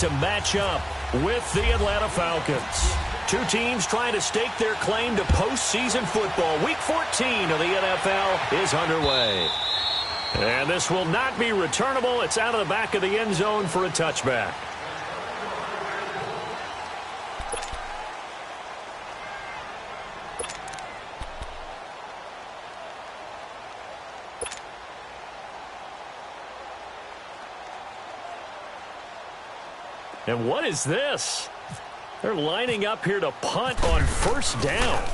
To match up with the Atlanta Falcons. Two teams trying to stake their claim to postseason football. Week 14 of the NFL is underway. And this will not be returnable. It's out of the back of the end zone for a touchback. And what is this? They're lining up here to punt on first down.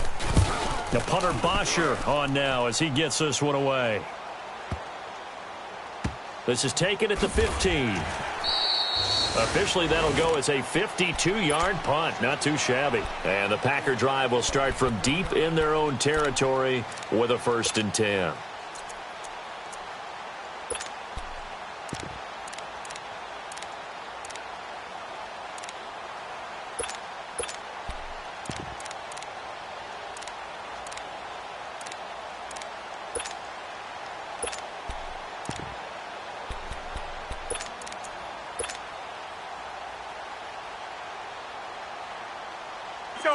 The punter Bosher on now as he gets this one away. This is taken at the 15. Officially, that'll go as a 52-yard punt. Not too shabby. And the Packer drive will start from deep in their own territory with a 1st and 10.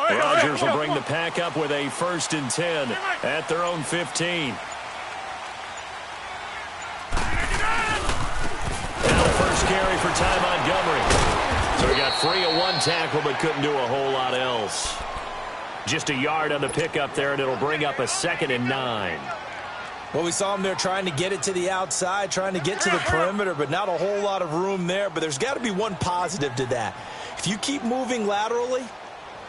Rodgers will bring the pack up with a 1st and 10 at their own 15. Now the first carry for Ty Montgomery. So he got free of one tackle but couldn't do a whole lot else. Just a yard on the pickup there, and it'll bring up a 2nd and 9. Well, we saw him there trying to get it to the outside, trying to get to the perimeter, but not a whole lot of room there. But there's got to be one positive to that. If you keep moving laterally,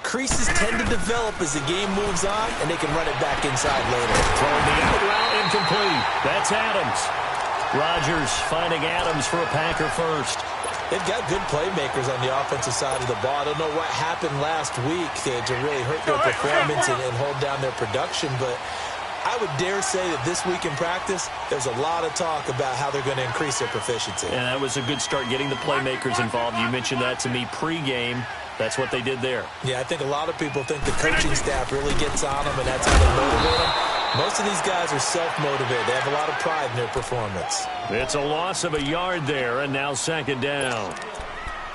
creases tend to develop as the game moves on, and they can run it back inside later. Throwing the out route incomplete. That's Adams. Rodgers finding Adams for a Packer first. They've got good playmakers on the offensive side of the ball. I don't know what happened last week to really hurt their performance and hold down their production, but I would dare say that this week in practice, there's a lot of talk about how they're going to increase their proficiency. And that was a good start getting the playmakers involved. You mentioned that to me pregame. That's what they did there. Yeah, I think a lot of people think the coaching staff really gets on them, and that's how they motivate them. Most of these guys are self-motivated. They have a lot of pride in their performance. It's a loss of a yard there, and now 2nd down.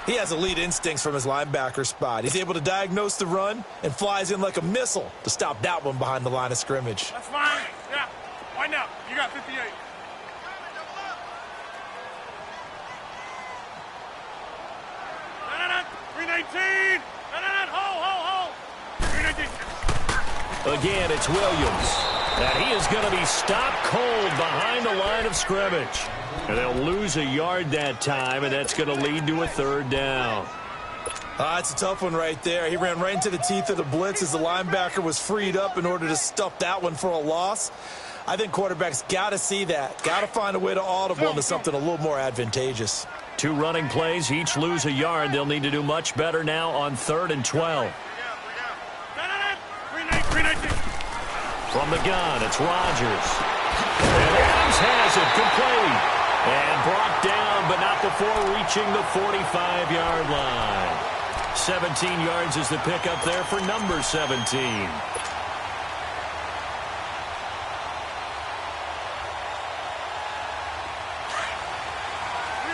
He has elite instincts from his linebacker spot. He's able to diagnose the run and flies in like a missile to stop that one behind the line of scrimmage. That's fine. Yeah. Why now? You got 58. No. 319. No. Hold. 319. Again, it's Williams. And he is going to be stopped cold behind the line of scrimmage. And they'll lose a yard that time, and that's going to lead to a 3rd down. It's a tough one right there. He ran right into the teeth of the blitz as the linebacker was freed up in order to stuff that one for a loss. I think quarterbacks got to see that. Got to find a way to audible into something a little more advantageous. 2 running plays, each lose a yard. They'll need to do much better now on 3rd and 12. From the gun, it's Rodgers. And Adams has it complete. And brought down, but not before reaching the 45-yard line. 17 yards is the pickup there for number 17. We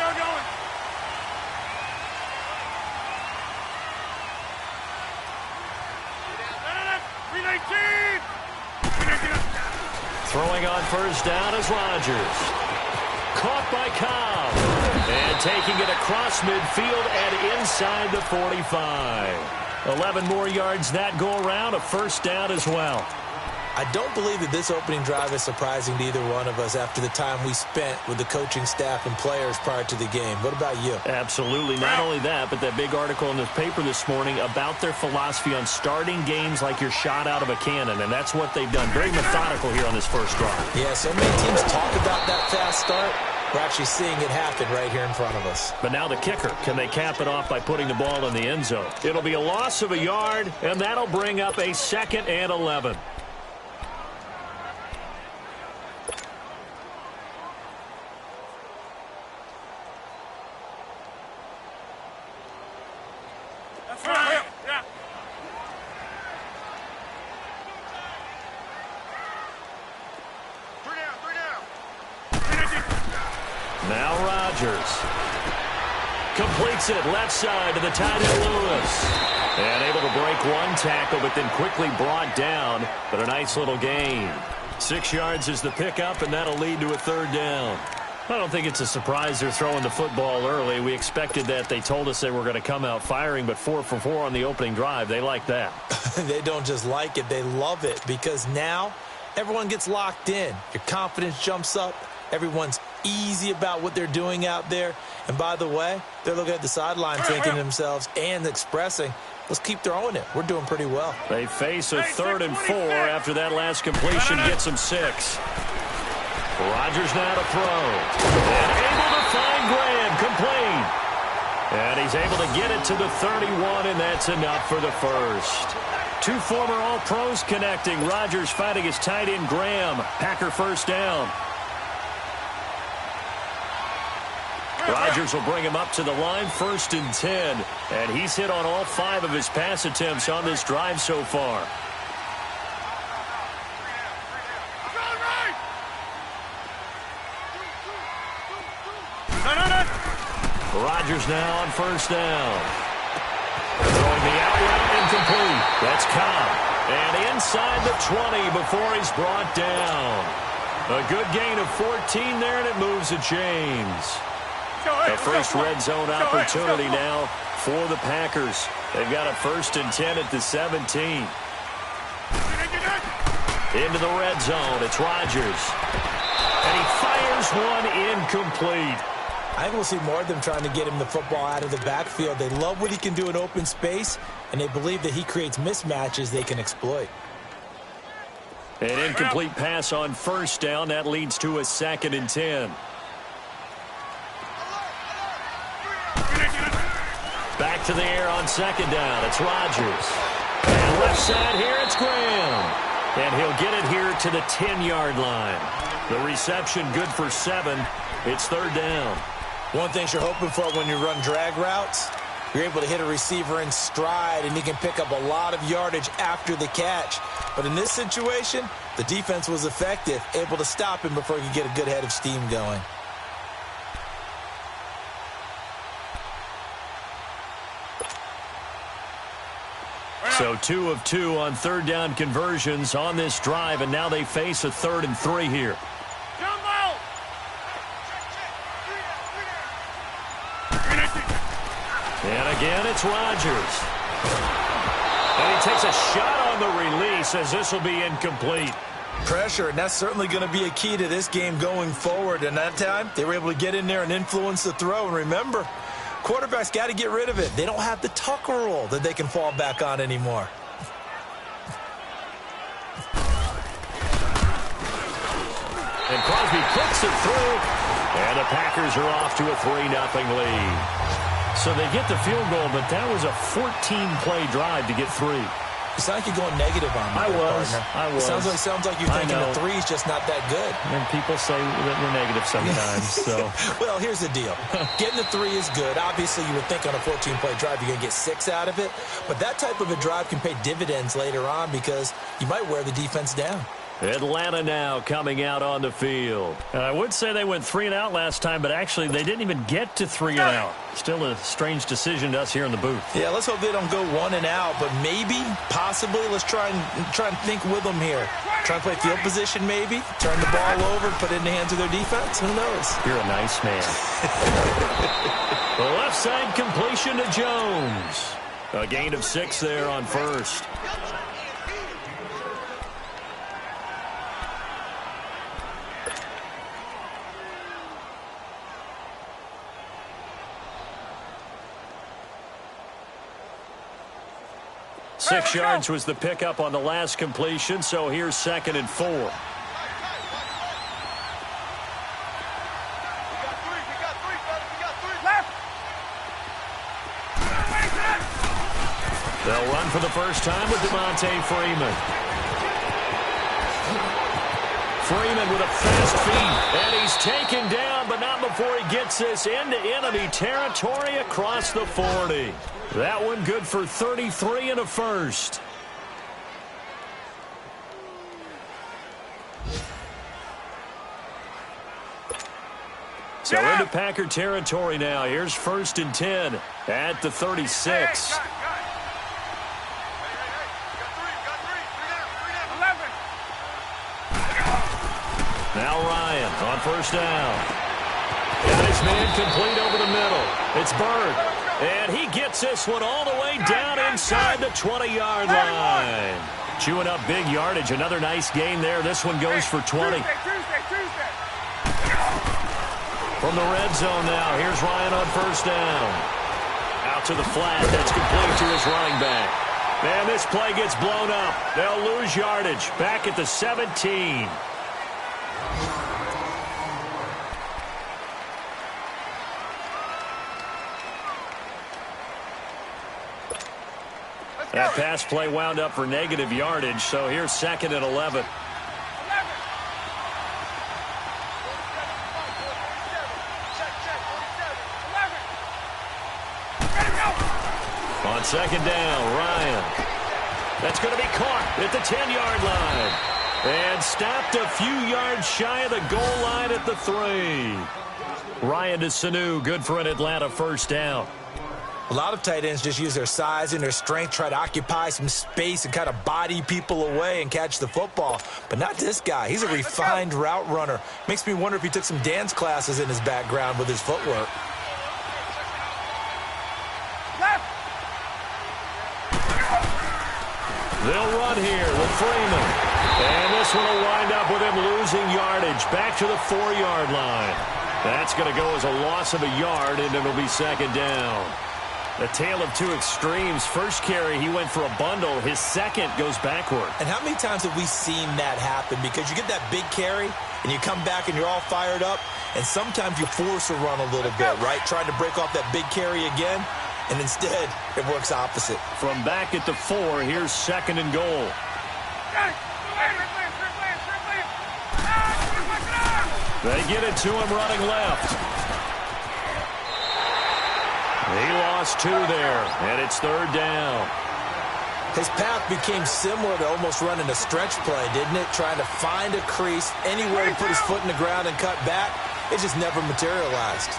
are going. No. 319. Throwing on first down is Rodgers. Caught by Cobb. And taking it across midfield and inside the 45. 11 more yards that go around, a 1st down as well. I don't believe that this opening drive is surprising to either one of us after the time we spent with the coaching staff and players prior to the game. What about you? Absolutely. Not only that, but that big article in the paper this morning about their philosophy on starting games like you're shot out of a cannon, and that's what they've done. Very methodical here on this first drive. Yeah, so many teams talk about that fast start. We're actually seeing it happen right here in front of us. But now the kicker. Can they cap it off by putting the ball in the end zone? It'll be a loss of a yard, and that'll bring up a 2nd and 11. That's right. Yeah. Three down. Now Rodgers. completes it left side to the tight end Lewis. And able to break one tackle, but then quickly brought down. But a nice little gain. 6 yards is the pickup, and that'll lead to a third down. I don't think it's a surprise they're throwing the football early. We expected that. They told us they were going to come out firing, but 4 for 4 on the opening drive. They like that. They don't just like it. They love it because now everyone gets locked in. Your confidence jumps up. Everyone's easy about what they're doing out there. And by the way, they're looking at the sideline thinking to themselves and expressing, let's keep throwing it. We're doing pretty well. They face a 3rd and 4 after that last completion gets them 6. Rodgers now to throw. And able to find Graham, complete. And he's able to get it to the 31, and that's enough for the first. 2 former All-Pros connecting. Rodgers fighting his tight end Graham. Packer first down. Rodgers will bring him up to the line, 1st and 10. And he's hit on all 5 of his pass attempts on this drive so far. Rodgers now on 1st down. Throwing the out route, incomplete. That's Cobb. And inside the 20 before he's brought down. A good gain of 14 there, and it moves to James. A first red zone opportunity now for the Packers. They've got a 1st and 10 at the 17. Into the red zone. It's Rodgers. And he fires one incomplete. I think we'll see more of them trying to get him the football out of the backfield. They love what he can do in open space, and they believe that he creates mismatches they can exploit. An incomplete pass on 1st down. That leads to a 2nd and 10. Back to the air on 2nd down. It's Rodgers. And left side here, it's Graham. And he'll get it here to the 10-yard line. The reception good for 7. It's 3rd down. One thing you're hoping for when you run drag routes, you're able to hit a receiver in stride, and he can pick up a lot of yardage after the catch. But in this situation, the defense was effective, able to stop him before he could get a good head of steam going. So 2 of 2 on 3rd down conversions on this drive, and now they face a 3rd and 3 here. And again, it's Rodgers. And he takes a shot on the release as this will be incomplete. Pressure, and that's certainly going to be a key to this game going forward. And that time, they were able to get in there and influence the throw. And remember, quarterbacks got to get rid of it. They don't have the Tucker rule that they can fall back on anymore. And Crosby puts it through. And the Packers are off to a 3-0 lead. So they get the field goal, but that was a 14-play drive to get 3. It's like you're going negative on me. I was. Sounds like you're thinking the 3 is just not that good. And people say that we're negative sometimes. So, well, here's the deal. Getting the 3 is good. Obviously, you would think on a 14-play drive you're going to get 6 out of it. But that type of a drive can pay dividends later on because you might wear the defense down. Atlanta now coming out on the field. And I would say they went 3 and out last time, but actually they didn't even get to 3 and out. Still a strange decision to us here in the booth. Yeah, let's hope they don't go 1 and out, but maybe, possibly, let's try and think with them here. Try and play field position maybe, turn the ball over, put it in the hands of their defense. Who knows? You're a nice man. The left side completion to Jones. A gain of 6 there on 1st. Six yards was the pickup on the last completion, so here's 2nd and 4. They'll run for the first time with Devontae Freeman. Freeman with a fast feet, and he's taken down, but not before he gets this into enemy territory across the 40. That one good for 33 and a first. So into Packer territory now. Here's 1st and 10 at the 36. Now Ryan on 1st down. Got his man complete over the middle. It's Bird. And he gets this one all the way down inside the 20-yard line. Chewing up big yardage. Another nice gain there. This one goes for 20. From the red zone now, here's Ryan on 1st down. Out to the flat. That's complete to his running back. Man, this play gets blown up. They'll lose yardage. Back at the 17. That pass play wound up for negative yardage, so here's 2nd and 11. On 2nd down, Ryan. That's going to be caught at the 10-yard line. And stopped a few yards shy of the goal line at the 3. Ryan to Sanu, good for an Atlanta 1st down. A lot of tight ends just use their size and their strength, try to occupy some space and kind of body people away and catch the football. But not this guy. He's a refined route runner. Makes me wonder if he took some dance classes in his background with his footwork. They'll run here with Freeman. And this one will wind up with him losing yardage back to the 4-yard line. That's going to go as a loss of a yard, and it'll be 2nd down. A tale of two extremes. First carry, he went for a bundle. His second goes backward. And how many times have we seen that happen? Because you get that big carry, and you come back and you're all fired up, and sometimes you force a run a little bit, right? Trying to break off that big carry again, and instead it works opposite. From back at the 4, here's 2nd and goal. They get it to him running left. He lost 2 there, and it's 3rd down. His path became similar to almost running a stretch play, didn't it? Trying to find a crease, anywhere to put his foot in the ground and cut back. It just never materialized.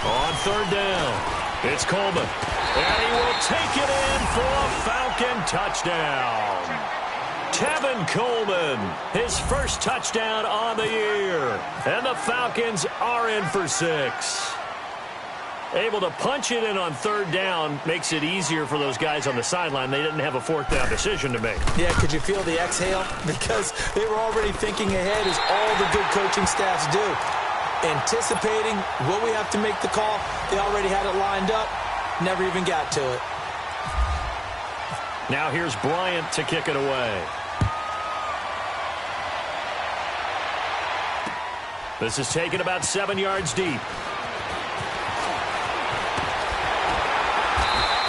On 3rd down, it's Coleman. And he will take it in for a Falcon touchdown. Tevin Coleman, his first touchdown on the year. And the Falcons are in for 6. Able to punch it in on 3rd down makes it easier for those guys on the sideline. They didn't have a 4th down decision to make. Yeah, could you feel the exhale? Because they were already thinking ahead, as all the good coaching staffs do. Anticipating what we have to make the call. They already had it lined up. Never even got to it. Now here's Bryant to kick it away. This is taken about 7 yards deep.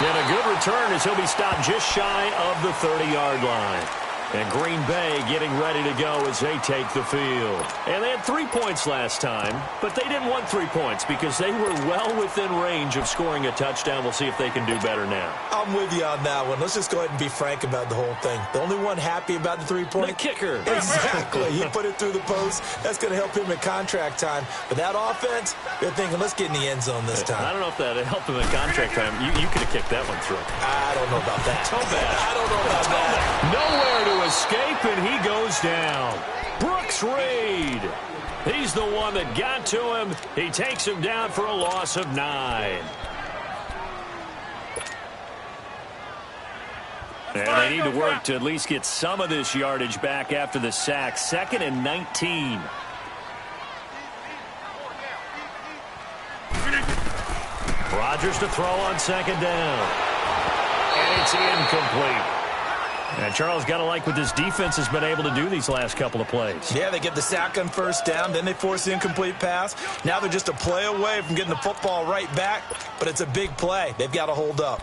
And a good return as he'll be stopped just shy of the 30-yard line. And Green Bay getting ready to go as they take the field. And they had 3 points last time, but they didn't want 3 points because they were well within range of scoring a touchdown. We'll see if they can do better now. I'm with you on that one. Let's just go ahead and be frank about the whole thing. The only one happy about the 3-point? The kicker. Exactly. He put it through the post. That's going to help him in contract time. But that offense, they're thinking, let's get in the end zone this time. I don't know if that helped him in contract time. You could have kicked that one through. I don't know about that. I don't know about that. Nowhere to escape, and he goes down. Brooks Reed. He's the one that got to him. He takes him down for a loss of 9. And they need to work to at least get some of this yardage back after the sack. 2nd and 19. Rodgers to throw on 2nd down. And it's incomplete. And Charles, got to like what this defense has been able to do these last couple of plays. Yeah, they get the sack on 1st down, then they force the incomplete pass. Now they're just a play away from getting the football right back, but it's a big play. They've got to hold up.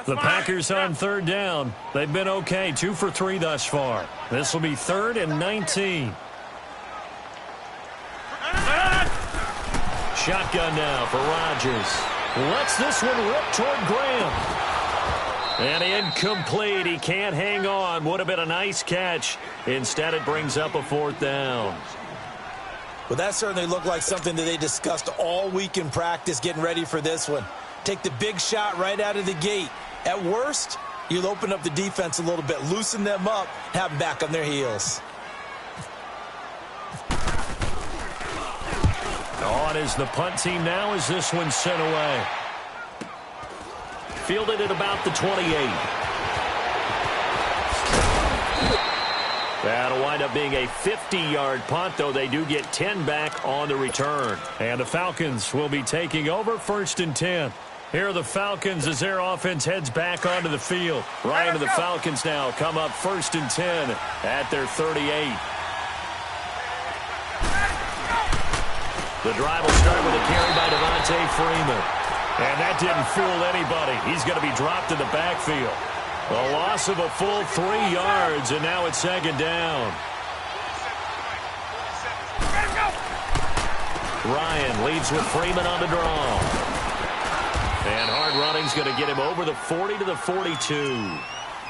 The Packers on third down. They've been okay, 2 for 3 thus far. This will be 3rd and 19. Shotgun now for Rodgers. Lets this one rip toward Graham. And incomplete. He can't hang on. Would have been a nice catch. Instead, it brings up a 4th down. Well, that certainly looked like something that they discussed all week in practice getting ready for this one. Take the big shot right out of the gate. At worst, you'll open up the defense a little bit, loosen them up, have them back on their heels. On is the punt team now as this one's sent away. Fielded at about the 28. That'll wind up being a 50-yard punt, though they do get 10 back on the return. And the Falcons will be taking over 1st and 10. Here are the Falcons as their offense heads back onto the field. Ryan and the Falcons now come up 1st and 10 at their 38. The drive will start with a carry by Devontae Freeman. And that didn't fool anybody. He's going to be dropped in the backfield. A loss of a full 3 yards, and now it's 2nd down. Ryan leads with Freeman on the draw. And hard running's going to get him over the 40 to the 42.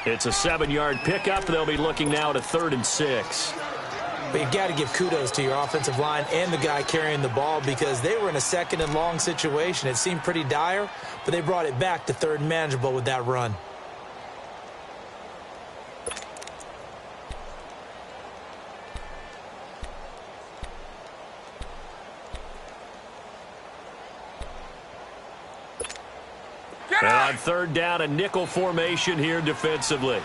It's a 7-yard pickup. They'll be looking now at a 3rd and 6. But you've got to give kudos to your offensive line and the guy carrying the ball because they were in a 2nd and long situation. It seemed pretty dire, but they brought it back to 3rd and manageable with that run. And on 3rd down, a nickel formation here defensively.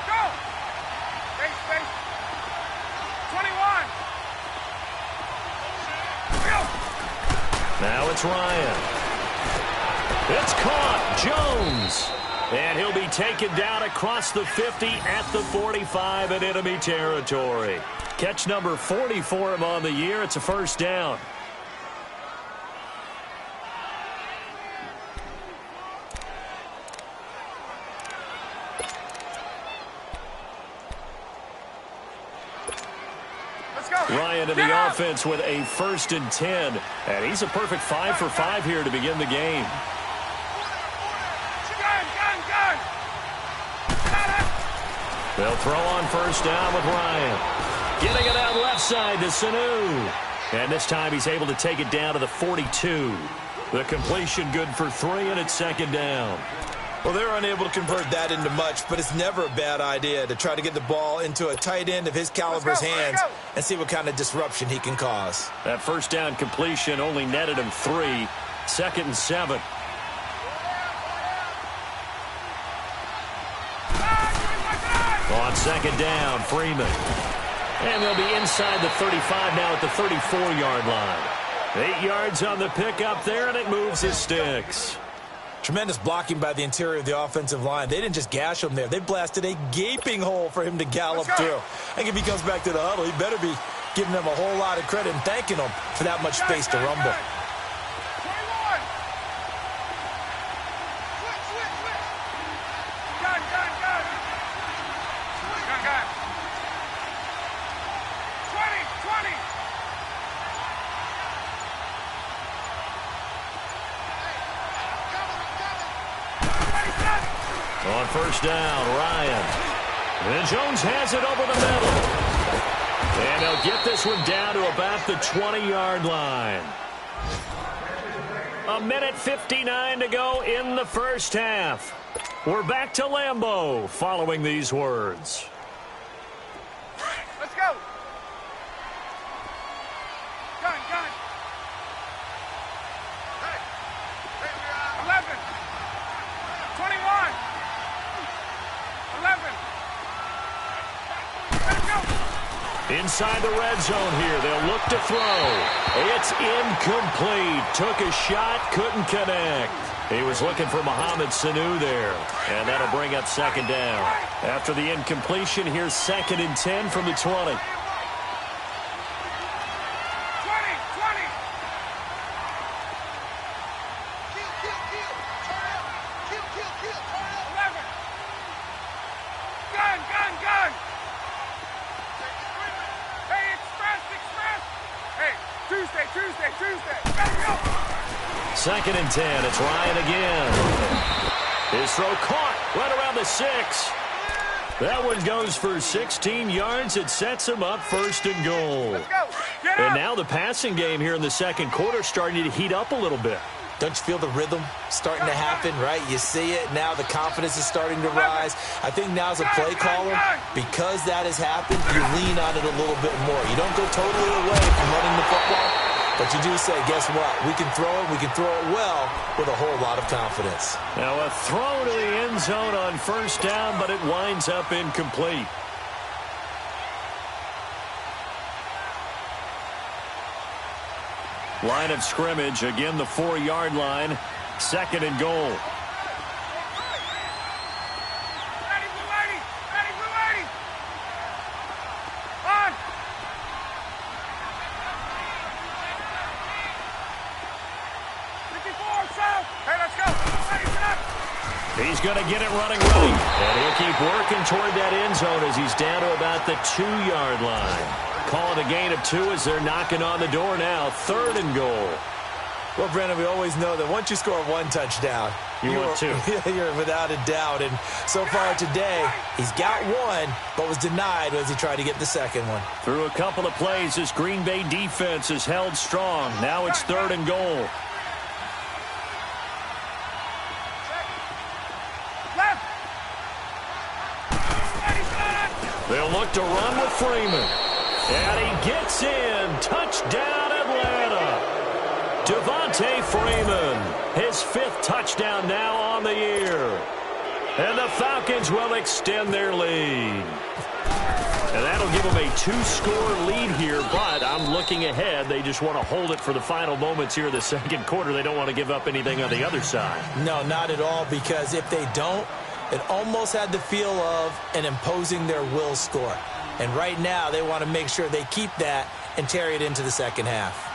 Go! Space, space. 21. Go! Now it's Ryan. It's caught. Jones. And he'll be taken down across the 50 at the 45 in enemy territory. Catch number 40 for him on the year. It's a 1st down. Ryan in the offense with a 1st and 10. And he's a perfect 5 for 5 here to begin the game. They'll throw on 1st down with Ryan. Getting it out left side to Sanu. And this time he's able to take it down to the 42. The completion good for 3, and it's 2nd down. Well, they're unable to convert that into much, but it's never a bad idea to try to get the ball into a tight end of his caliber's hands and see what kind of disruption he can cause. That 1st down completion only netted him 3. 2nd and 7. On 2nd down, Freeman. And they'll be inside the 35 now at the 34-yard line. 8 yards on the pickup there, and it moves his sticks. Tremendous blocking by the interior of the offensive line. They didn't just gash him there. They blasted a gaping hole for him to gallop through. I think if he comes back to the huddle, he better be giving them a whole lot of credit and thanking them for that much space to rumble. 21. Gun. Gun. 20. On 1st down, Ryan. And Jones has it over the middle. And they'll get this one down to about the 20-yard line. 1:59 to go in the 1st half. We're back to Lambeau following these words. Let's go. Gun. 11. 21. 11. Let's go. Inside the red zone here. They'll look to throw. It's incomplete. Took a shot, couldn't connect. He was looking for Mohamed Sanu there. And that'll bring up 2nd down. After the incompletion, here's 2nd and 10 from the 20. 20. Tuesday, Tuesday. Let's go. 2nd and 10. It's Ryan again. His throw caught right around the 6. That one goes for 16 yards. It sets him up 1st and goal. Let's go. Get And up. now the passing game here in the 2nd quarter starting to heat up a little bit. Don't you feel the rhythm starting to happen, right? You see it. Now the confidence is starting to rise. I think now as a play caller, because that has happened, you lean on it a little bit more. You don't go totally away from running the football, but you do say, guess what? We can throw it. We can throw it well with a whole lot of confidence. Now a throw to the end zone on 1st down, but it winds up incomplete. Line of scrimmage, again the 4-yard line, 2nd and goal. Ready, blue 80. Ready, blue 80. On. Hey, let's go. Ready, set. He's going to get it running ready. And he'll keep working toward that end zone as he's down to about the 2-yard line. Calling a gain of 2 as they're knocking on the door now. 3rd and goal. Well, Brandon, we always know that once you score 1 touchdown, You want 2. You're without a doubt. And so far today, he's got 1, but was denied as he tried to get the 2nd one. Through a couple of plays, this Green Bay defense is held strong. Now it's 3rd and goal. Left. Ready, set. They'll look to run with Freeman. And he gets in. Touchdown, Atlanta. Devontae Freeman, his 5th touchdown now on the year. And the Falcons will extend their lead. And that'll give them a 2-score lead here, but I'm looking ahead. They just want to hold it for the final moments here of the 2nd quarter. They don't want to give up anything on the other side. No, not at all, because if they don't, it almost had the feel of an imposing their will score. And right now, they want to make sure they keep that and carry it into the 2nd half.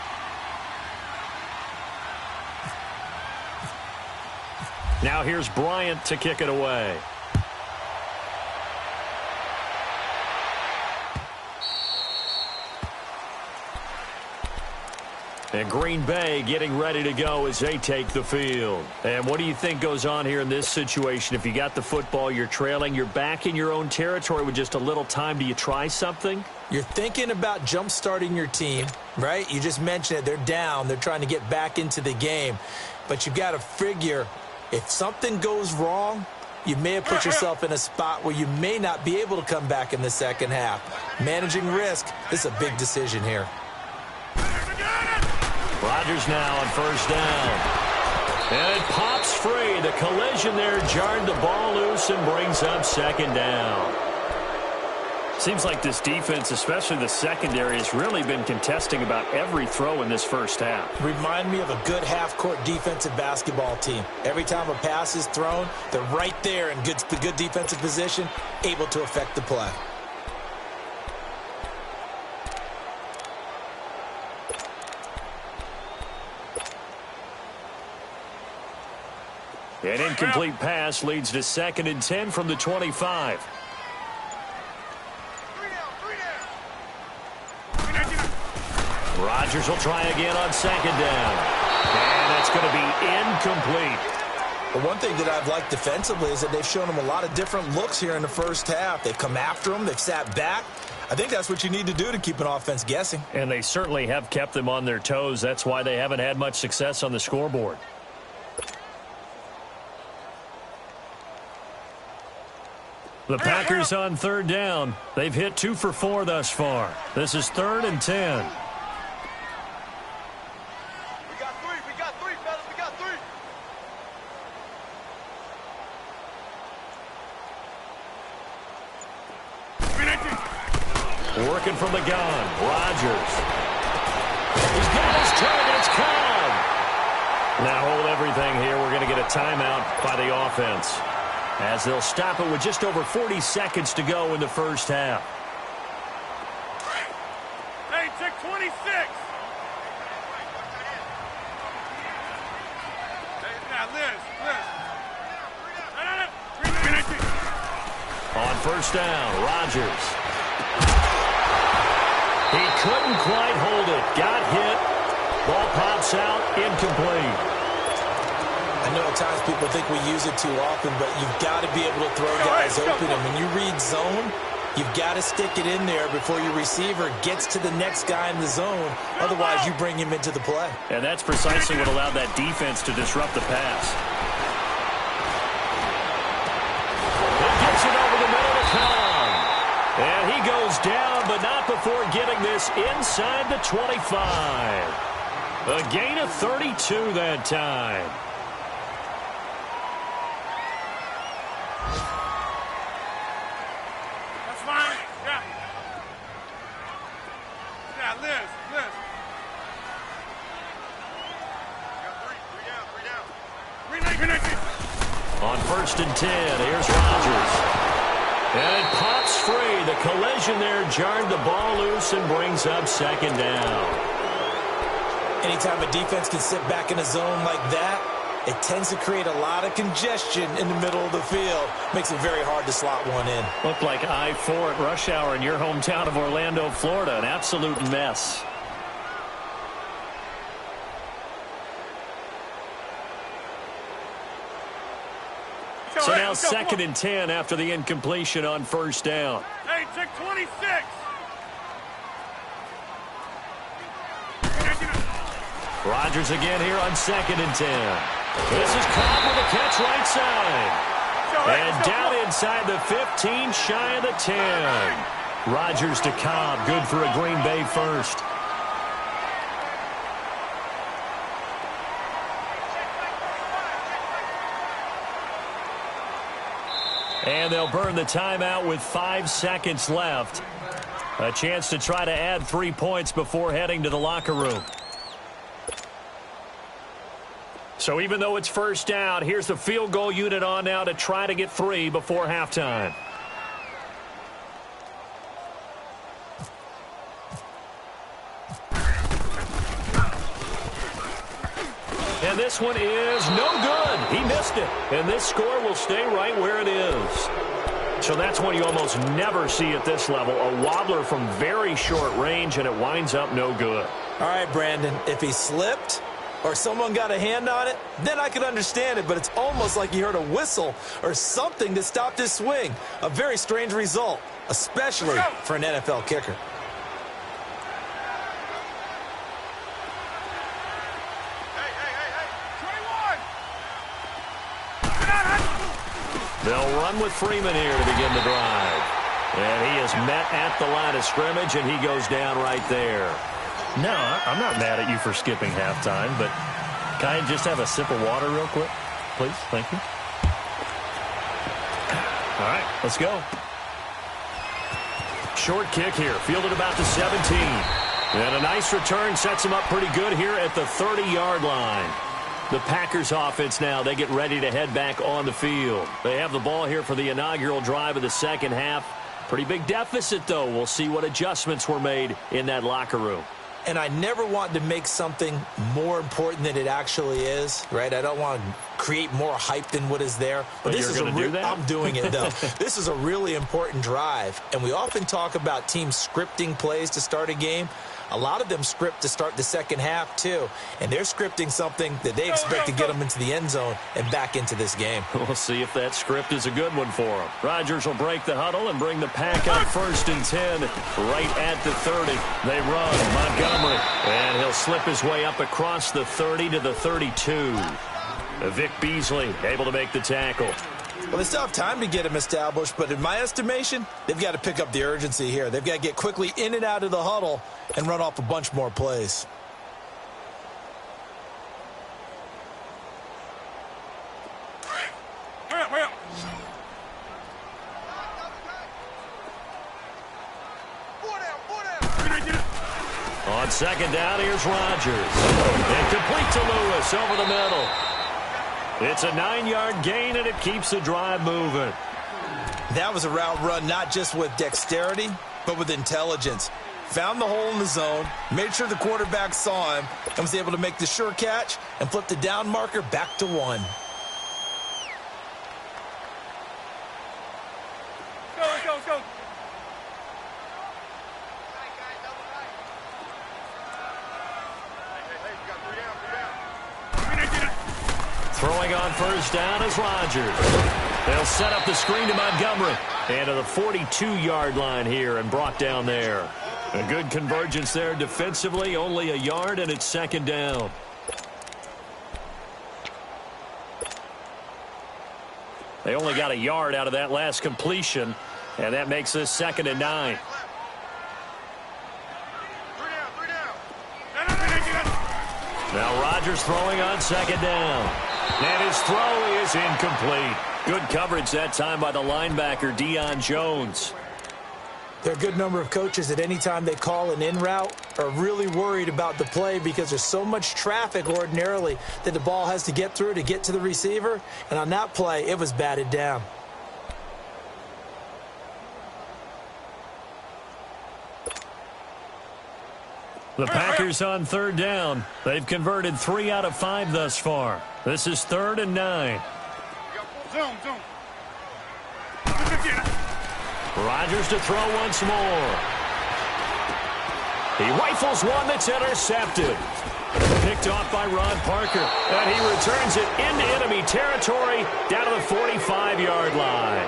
Now here's Bryant to kick it away. And Green Bay getting ready to go as they take the field. And what do you think goes on here in this situation? If you got the football, you're trailing, you're back in your own territory with just a little time. Do you try something? You're thinking about jump-starting your team, right? You just mentioned it. They're down. They're trying to get back into the game. But you've got to figure, if something goes wrong, you may have put yourself in a spot where you may not be able to come back in the 2nd half. Managing risk is a big decision here. Rodgers now on 1st down. And it pops free. The collision there jarred the ball loose and brings up 2nd down. Seems like this defense, especially the secondary, has really been contesting about every throw in this 1st half. Remind me of a good half-court defensive basketball team. Every time a pass is thrown, they're right there in good defensive position, able to affect the play. An incomplete pass leads to 2nd and 10 from the 25. Rodgers will try again on 2nd down. And that's going to be incomplete. But one thing that I've liked defensively is that they've shown them a lot of different looks here in the 1st half. They've come after them. They've sat back. I think that's what you need to do to keep an offense guessing. And they certainly have kept them on their toes. That's why they haven't had much success on the scoreboard. The Packers on 3rd down. They've hit 2 for 4 thus far. This is 3rd and 10. We got 3, fellas. We got 3. Working from the gun. Rodgers. He's got his target. It's caught. Now hold everything here. We're going to get a timeout by the offense, as they'll stop it with just over 40 seconds to go in the 1st half. Hey, check 26. Now, Liz. On 1st down, Rodgers. He couldn't quite hold it. Got hit. Ball pops out, incomplete. I know at times people think we use it too often, but you've got to be able to throw guys open. And when you read zone, you've got to stick it in there before your receiver gets to the next guy in the zone. Otherwise, you bring him into the play. And that's precisely what allowed that defense to disrupt the pass. He gets it over the middle to Cobb. And he goes down, but not before getting this inside the 25. A gain of 32 that time. That's fine. Yeah. Yeah, Liz. Three down. On 1st and 10, here's Rodgers. And it pops free. The collision there jarred the ball loose and brings up 2nd down. Anytime a defense can sit back in a zone like that, it tends to create a lot of congestion in the middle of the field. Makes it very hard to slot one in. Looked like I-4 at rush hour in your hometown of Orlando, Florida. An absolute mess. So now 2nd and 10 after the incompletion on 1st down. Hey, check 26. Rodgers again here on 2nd and 10. This is Cobb with a catch right side. And down inside the 15, shy of the 10. Rodgers to Cobb, good for a Green Bay first. And they'll burn the timeout with 5 seconds left. A chance to try to add 3 points before heading to the locker room. So even though it's 1st down, here's the field goal unit on now to try to get 3 before halftime. And this one is no good. He missed it. And this score will stay right where it is. So that's one you almost never see at this level. A wobbler from very short range, and it winds up no good. All right, Brandon, if he slipped or someone got a hand on it, then I could understand it, but it's almost like he heard a whistle or something that stopped his swing. A very strange result, especially for an NFL kicker. They'll run with Freeman here to begin the drive. And he is met at the line of scrimmage, and he goes down right there. No, I'm not mad at you for skipping halftime, but can I just have a sip of water real quick? Please, thank you. All right, let's go. Short kick here, fielded about the 17. And a nice return sets him up pretty good here at the 30-yard line. The Packers offense now, they get ready to head back on the field. They have the ball here for the inaugural drive of the second half. Pretty big deficit, though. We'll see what adjustments were made in that locker room. And I never want to make something more important than it actually is, right? I don't want to create more hype than what is there. But this is going to do that? I'm doing it, though. This is a really important drive. And we often talk about teams scripting plays to start a game. A lot of them script to start the second half, too. And they're scripting something that they expect to get them into the end zone and back into this game. We'll see if that script is a good one for them. Rodgers will break the huddle and bring the pack up 1st and 10 right at the 30. They run. Montgomery. And he'll slip his way up across the 30 to the 32. Vic Beasley able to make the tackle. Well, they still have time to get him established, but in my estimation, they've got to pick up the urgency here. They've got to get quickly in and out of the huddle and run off a bunch more plays. Hurry up. On 2nd down, here's Rodgers. And complete to Lewis over the middle. It's a 9-yard gain, and it keeps the drive moving. That was a route run not just with dexterity, but with intelligence. Found the hole in the zone, made sure the quarterback saw him, and was able to make the sure catch and flip the down marker back to 1. Let's go. throwing on first down is Rodgers. They'll set up the screen to Montgomery. And to the 42-yard line here and brought down there. A good convergence there defensively, only a yard, and it's second down. They only got a yard out of that last completion, and that makes this 2nd and 9. Now Rodgers throwing on 2nd down. And his throw is incomplete. Good coverage that time by the linebacker, Deion Jones. There are a good number of coaches at any time they call an in route are really worried about the play because there's so much traffic ordinarily that the ball has to get through to get to the receiver. And on that play, it was batted down. The Packers on 3rd down. They've converted 3 out of 5 thus far. This is 3rd and 9. Zoom. Rodgers to throw once more. He rifles one that's intercepted. Picked off by Ron Parker. And he returns it into enemy territory down to the 45-yard line.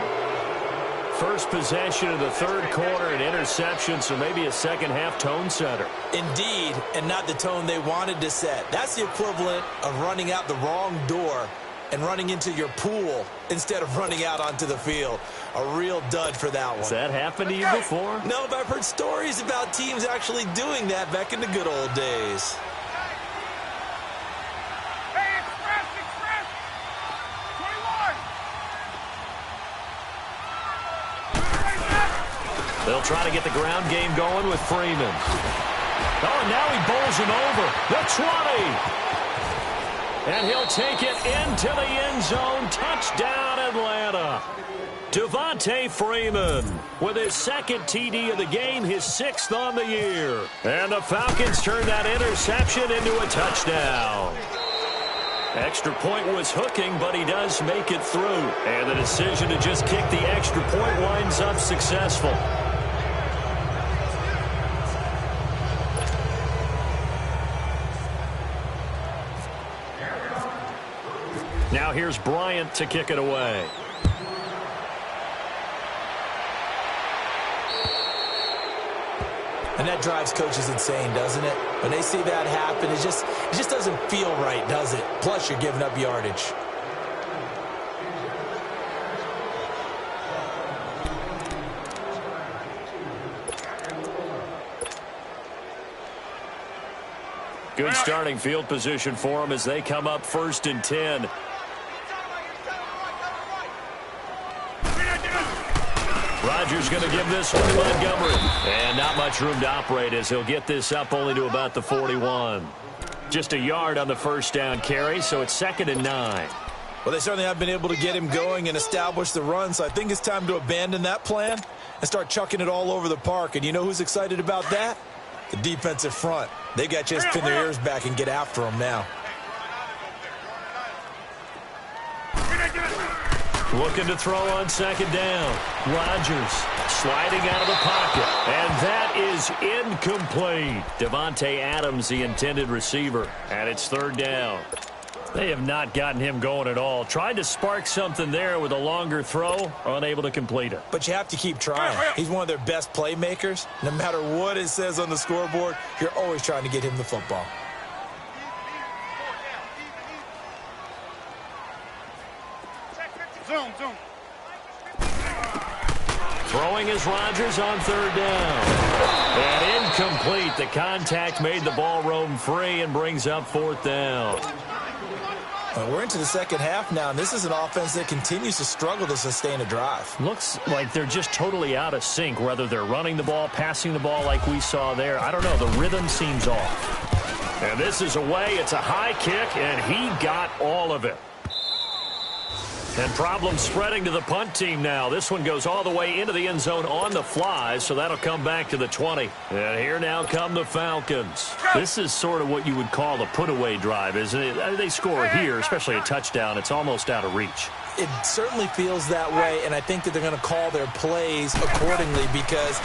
First possession of the 3rd quarter, an interception, so maybe a second-half tone setter. Indeed, and not the tone they wanted to set. That's the equivalent of running out the wrong door and running into your pool instead of running out onto the field. A real dud for that one. Has that happened to you before? No, but I've heard stories about teams actually doing that back in the good old days. Hey, express! 21! They'll try to get the ground game going with Freeman. Oh, and now he bowls him over. The 20. And he'll take it into the end zone. Touchdown, Atlanta. Devontae Freeman with his 2nd TD of the game, his 6th on the year. And the Falcons turn that interception into a touchdown. Extra point was hooking, but he does make it through. And the decision to just kick the extra point winds up successful. Now here's Bryant to kick it away. And that drives coaches insane, doesn't it? When they see that happen, it just doesn't feel right, does it? Plus, you're giving up yardage. Good starting field position for them as they come up 1st and 10. Rodgers going to give this one to Montgomery. And not much room to operate as he'll get this up only to about the 41. Just a yard on the 1st down carry, so it's 2nd and 9. Well, they certainly have been able to get him going and establish the run, so I think it's time to abandon that plan and start chucking it all over the park. And you know who's excited about that? The defensive front. They got to just pin their ears back and get after him now. Looking to throw on 2nd down. Rodgers sliding out of the pocket. And that is incomplete. Devontae Adams, the intended receiver. And it's 3rd down. They have not gotten him going at all. Tried to spark something there with a longer throw. Unable to complete it. But you have to keep trying. He's one of their best playmakers. No matter what it says on the scoreboard, you're always trying to get him the football. Zoom. Throwing is Rodgers on 3rd down. And incomplete. The contact made the ball roam free and brings up 4th down. Well, we're into the second half now, and this is an offense that continues to struggle to sustain a drive. Looks like they're just totally out of sync, whether they're running the ball, passing the ball like we saw there. I don't know. The rhythm seems off. And this is away. It's a high kick, and he got all of it. And problems spreading to the punt team now. This one goes all the way into the end zone on the fly, so that'll come back to the 20. And here now come the Falcons. This is sort of what you would call a put-away drive, isn't it? They score here, especially a touchdown. It's almost out of reach. it certainly feels that way, and I think that they're going to call their plays accordingly, because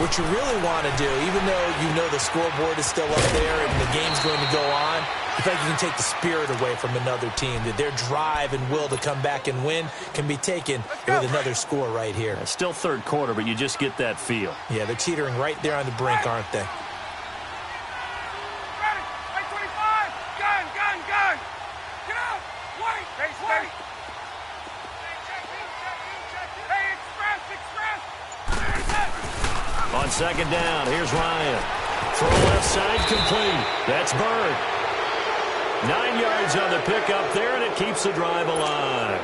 what you really want to do, even though you know the scoreboard is still up there and the game's going to go on, I think you can take the spirit away from another team, that their drive and will to come back and win can be taken with another score right here. It's still third quarter, but you just get that feel. Yeah, they're teetering right there on the brink, aren't they? On second down, here's Ryan. Throw left side complete. That's Bird. 9 yards on the pickup there, and it keeps the drive alive.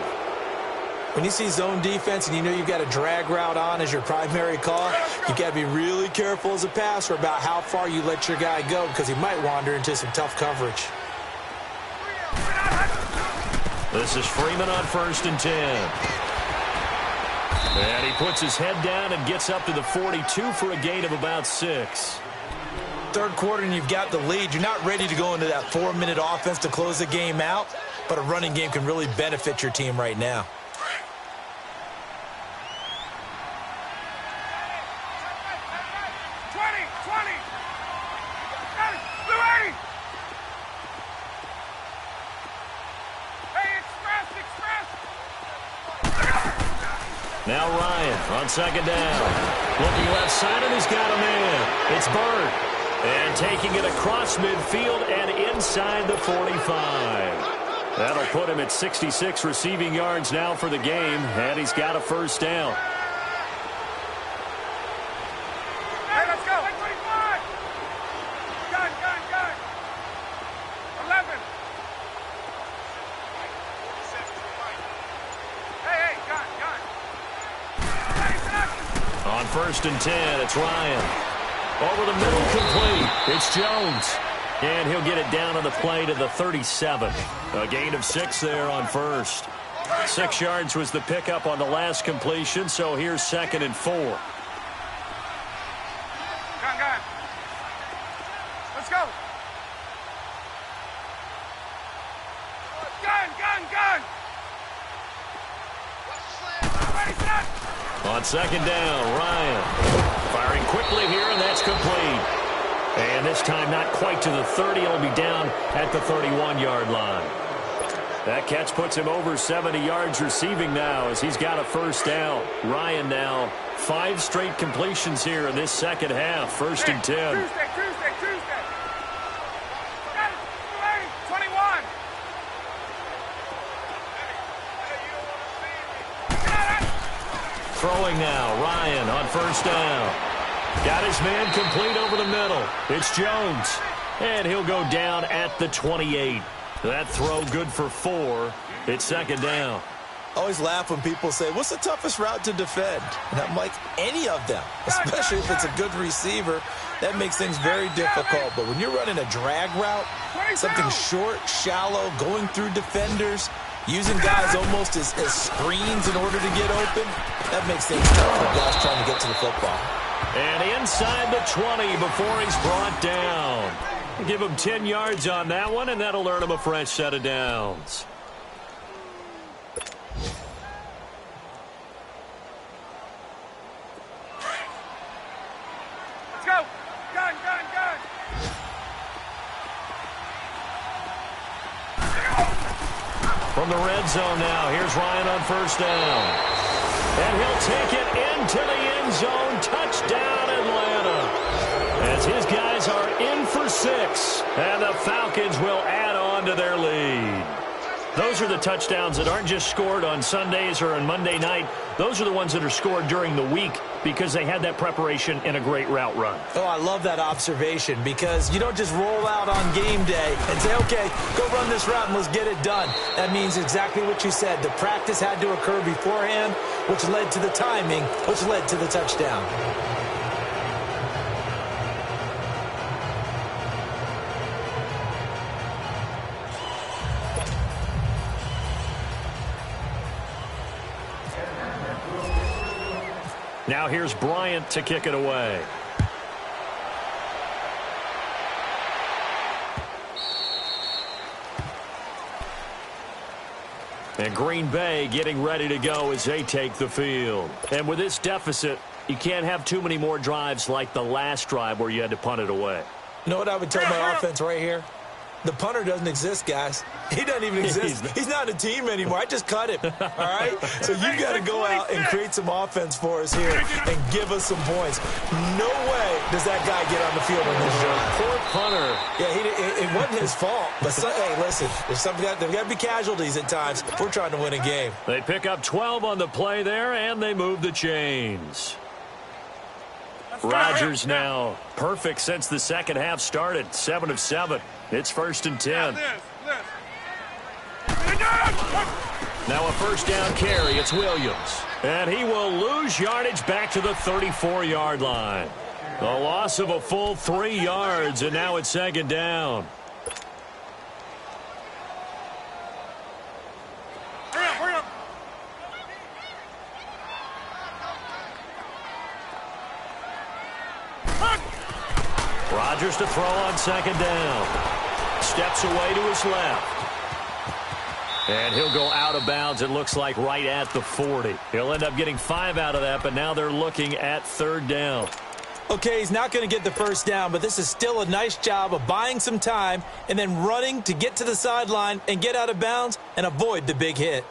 When you see zone defense and you know you've got a drag route on as your primary call, you got to be really careful as a passer about how far you let your guy go, because he might wander into some tough coverage. This is Freeman on 1st and 10. And he puts his head down and gets up to the 42 for a gain of about 6. Third quarter and you've got the lead. You're not ready to go into that 4-minute offense to close the game out, but a running game can really benefit your team right now. Now Ryan on second down. Looking left side, and he's got a man. It's Bird. And taking it across midfield and inside the 45. That'll put him at 66 receiving yards now for the game, and he's got a first down. Hey, let's go. 25. Gun. 11. Hey, gun. On 1st and 10, it's Ryan. Over the middle, complete. It's Jones. And he'll get it down on the play to the 37. A gain of 6 there on first. 6 yards was the pickup on the last completion, so here's 2nd and 4. Gun. Let's go. Gun. Ready, set. On second down, Ryan firing quickly here, and that's complete. And this time not quite to the 30. He'll be down at the 31-yard line. That catch puts him over 70 yards receiving now as he's got a first down. Ryan now 5 straight completions here in this second half. 1st and 10. Tuesday. Got it. 21. Throwing now, Ryan on 1st down. Got his man complete over the middle. It's Jones. And he'll go down at the 28. That throw good for 4. It's 2nd down. I always laugh when people say, what's the toughest route to defend? And I'm like, any of them, especially if it's a good receiver. That makes things very difficult. But when you're running a drag route, something short, shallow, going through defenders, using guys almost as screens in order to get open, that makes things tough for guys trying to get to the football. And inside the 20 before he's brought down. Give him 10 yards on that one, and that'll earn him a fresh set of downs. Let's go. Gun. From the red zone now, here's Ryan on 1st down. And he'll take it into the end zone. Touchdown, Atlanta. As his guys are in for 6. And the Falcons will add on to their lead. Those are the touchdowns that aren't just scored on Sundays or on Monday night. Those are the ones that are scored during the week because they had that preparation in a great route run. Oh, I love that observation, because you don't just roll out on game day and say, okay, go run this route and let's get it done. That means exactly what you said. The practice had to occur beforehand, which led to the timing, which led to the touchdown. Now here's Bryant to kick it away. And Green Bay getting ready to go as they take the field. And with this deficit, you can't have too many more drives like the last drive where you had to punt it away. You know what I would tell my offense right here? The punter doesn't exist, guys. He doesn't even exist. He's not a team anymore. I just cut him, all right? So you got to go out and create some offense for us here and give us some points. No way does that guy get on the field on this drive. Poor punter. Yeah, it wasn't his fault. But, hey, listen, there's got to be casualties at times. We're trying to win a game. They pick up 12 on the play there, and they move the chains. Rodgers now perfect since the second half started. 7 of 7. It's 1st and 10. Now a first down carry. It's Williams. And he will lose yardage back to the 34-yard line. The loss of a full 3 yards, and now it's 2nd down. Hurry up. Rodgers to throw on 2nd down. Steps away to his left. And he'll go out of bounds, it looks like, right at the 40. He'll end up getting 5 out of that, but now they're looking at 3rd down. Okay, he's not going to get the first down, but this is still a nice job of buying some time and then running to get to the sideline and get out of bounds and avoid the big hit.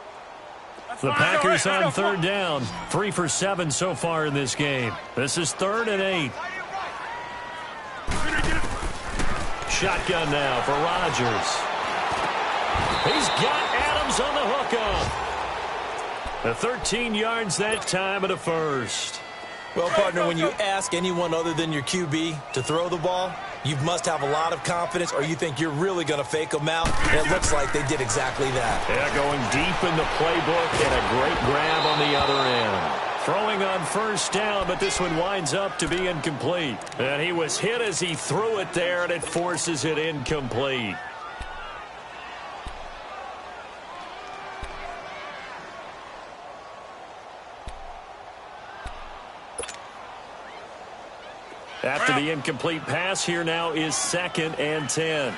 The Packers on 3rd down. 3 for 7 so far in this game. This is 3rd and 8. Shotgun now for Rodgers. He's got Adams on the hook up. The 13 yards that time at a first. Well, partner, when you ask anyone other than your QB to throw the ball, you must have a lot of confidence or you think you're really going to fake them out. And it looks like they did exactly that. Yeah, going deep in the playbook and a great grab on the other end. Throwing on 1st down, but this one winds up to be incomplete. And he was hit as he threw it there, and it forces it incomplete. After the incomplete pass, here now is 2nd and 10.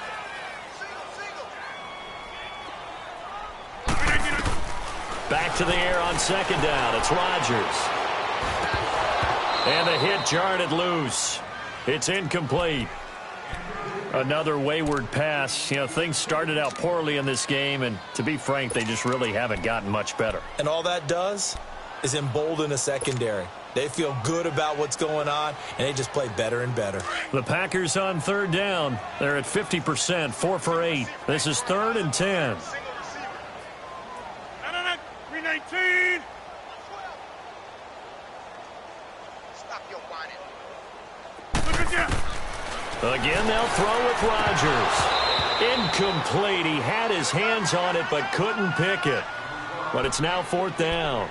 Back to the air on 2nd down. It's Rodgers. And the hit jarred it loose. It's incomplete. Another wayward pass. You know, things started out poorly in this game, and to be frank, they just really haven't gotten much better. And all that does is embolden a secondary. They feel good about what's going on, and they just play better and better. The Packers on 3rd down. They're at 50%, 4 for 8. This is 3rd and 10. 319. Stop your whining. Look at you. Again, they'll throw with Rodgers. Incomplete. He had his hands on it but couldn't pick it. But it's now 4th down.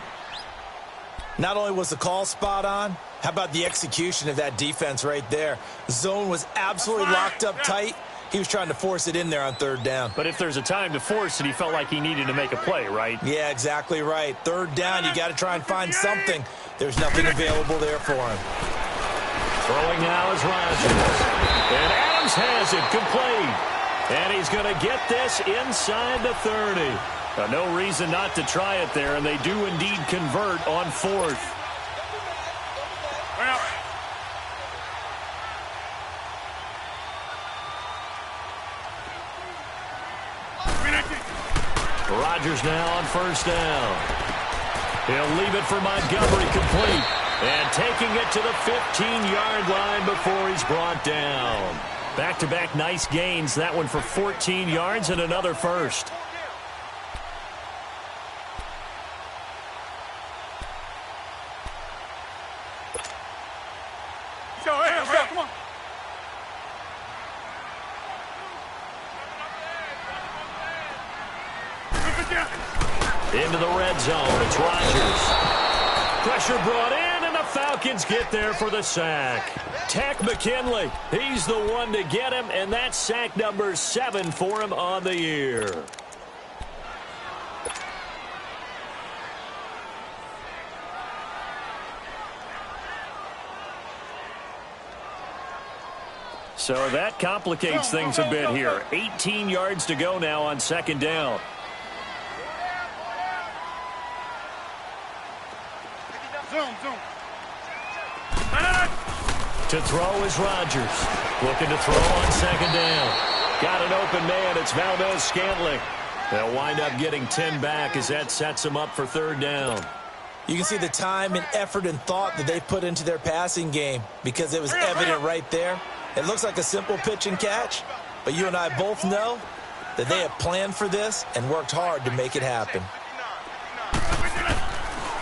Not only was the call spot on, how about the execution of that defense right there? The zone was absolutely locked up tight. He was trying to force it in there on 3rd down. But if there's a time to force it, he felt like he needed to make a play, right? Yeah, exactly right. 3rd down, you got to try and find something. There's nothing available there for him. Throwing now is Rodgers. And Adams has it complete. And he's going to get this inside the 30. No reason not to try it there, and they do indeed convert on 4th. Well, Rodgers now on 1st down. He'll leave it for Montgomery complete. And taking it to the 15-yard line before he's brought down. Back-to-back nice gains. That one for 14 yards and another first. come on. Into the red zone. It's Rodgers. Pressure brought in, and the Falcons get there for the sack. Tack McKinley, he's the one to get him, and that's sack number 7 for him on the year. So that complicates things a bit here. 18 yards to go now on 2nd down. To throw is Rodgers. Looking to throw on second down. Got an open man. It's Valdez-Scantling. They'll wind up getting 10 back as that sets them up for third down. You can see the time and effort and thought that they put into their passing game because it was evident right there. It looks like a simple pitch and catch, but you and I both know that they have planned for this and worked hard to make it happen.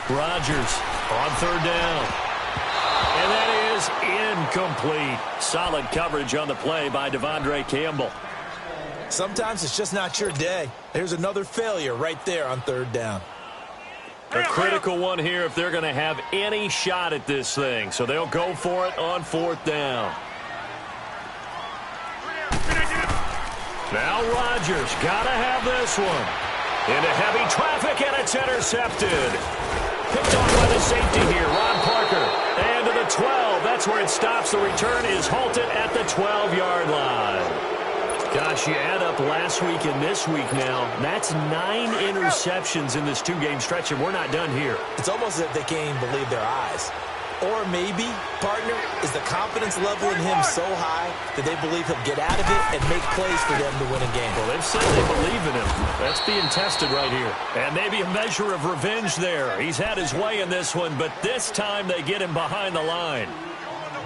Rodgers on third down. And that is incomplete. Solid coverage on the play by Devondre Campbell. Sometimes it's just not your day. There's another failure right there on third down. A critical one here if they're going to have any shot at this thing. So they'll go for it on fourth down. Now Rodgers got to have this one. Into heavy traffic, and it's intercepted. Picked off by the safety here, Ron Parker. And to the 12. That's where it stops. The return is halted at the 12-yard line. Gosh, you add up last week and this week now, that's 9 interceptions in this two-game stretch, and we're not done here. It's almost as if they can't even believe their eyes. Or maybe, partner, is the confidence level in him so high that they believe he'll get out of it and make plays for them to win a game. Well, they've said they believe in him. That's being tested right here. And maybe a measure of revenge there. He's had his way in this one, but this time they get him behind the line.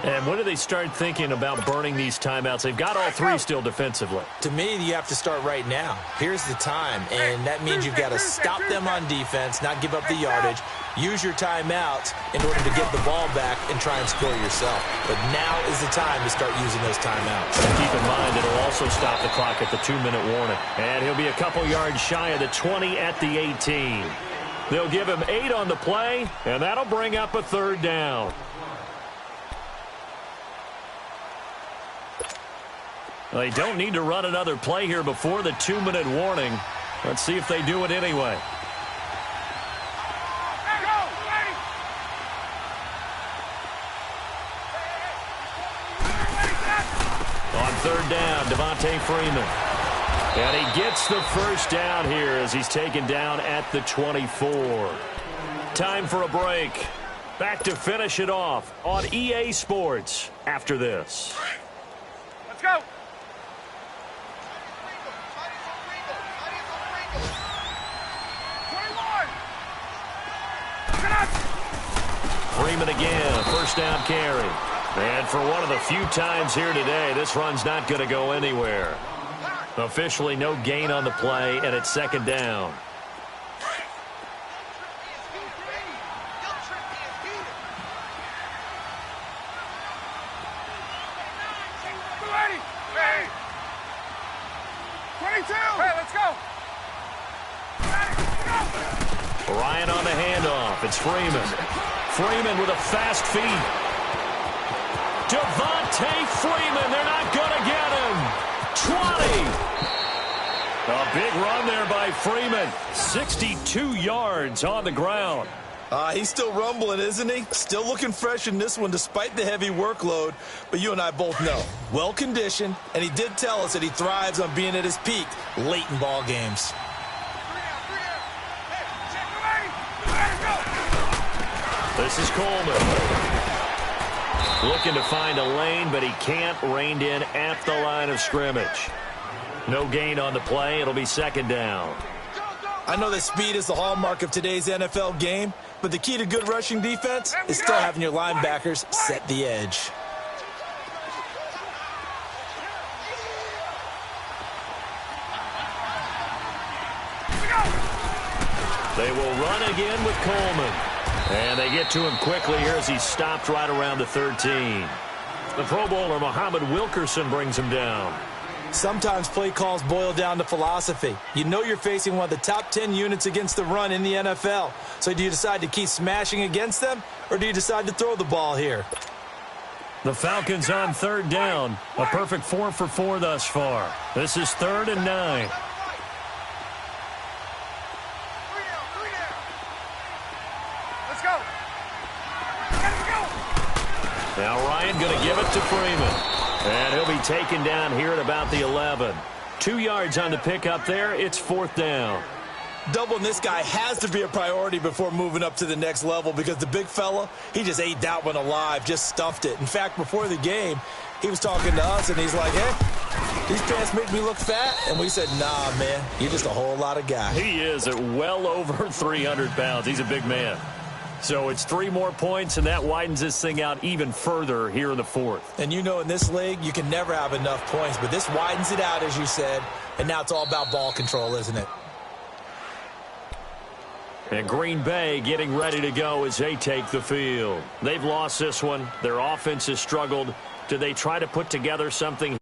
And when do they start thinking about burning these timeouts? They've got all 3 still defensively. To me, you have to start right now. Here's the time, and that means you've got to stop them on defense, not give up the yardage, use your timeouts in order to get the ball back and try and score yourself. But now is the time to start using those timeouts. And keep in mind, it'll also stop the clock at the 2-minute warning. And he'll be a couple yards shy of the 20 at the 18. They'll give him 8 on the play, and that'll bring up a third down. They don't need to run another play here before the 2-minute warning. Let's see if they do it anyway. On third down, Devontae Freeman. And he gets the first down here as he's taken down at the 24. Time for a break. Back to finish it off on EA Sports after this. Let's go. Freeman again, first down carry. And for one of the few times here today, this run's not going to go anywhere. Officially no gain on the play, and it's second down. Hey. 22. Hey, let's go. Ryan on the handoff. It's Freeman. Freeman with a fast feet. Devontae Freeman. They're not going to get him. 20. A big run there by Freeman. 62 yards on the ground. He's still rumbling, isn't he? Still looking fresh in this one despite the heavy workload. But you and I both know, well-conditioned, and he did tell us that he thrives on being at his peak late in ball games. This is Coleman. Looking to find a lane, but he can't. Reined in at the line of scrimmage. No gain on the play. It'll be second down. I know that speed is the hallmark of today's NFL game, but the key to good rushing defense is still having your linebackers set the edge. They will run again with Coleman. And they get to him quickly here as he stopped right around the 13. The Pro Bowler Muhammad Wilkerson brings him down. Sometimes play calls boil down to philosophy. You know you're facing one of the top 10 units against the run in the NFL. So do you decide to keep smashing against them, or do you decide to throw the ball here? The Falcons on third down. A perfect 4 for 4 thus far. This is 3rd and 9. Let's go. Now Ryan going to give it to Freeman. And he'll be taken down here at about the 11. 2 yards on the pickup there. It's 4th down. Doubling this guy has to be a priority before moving up to the next level because the big fella, he just ate that one alive, just stuffed it. In fact, before the game, he was talking to us, and he's like, hey, these pants make me look fat. And we said, nah, man, you're just a whole lot of guy. He is at well over 300 pounds. He's a big man. So it's 3 more points, and that widens this thing out even further here in the fourth. And you know in this league, you can never have enough points, but this widens it out, as you said, and now it's all about ball control, isn't it? And Green Bay getting ready to go as they take the field. They've lost this one. Their offense has struggled. Do they try to put together something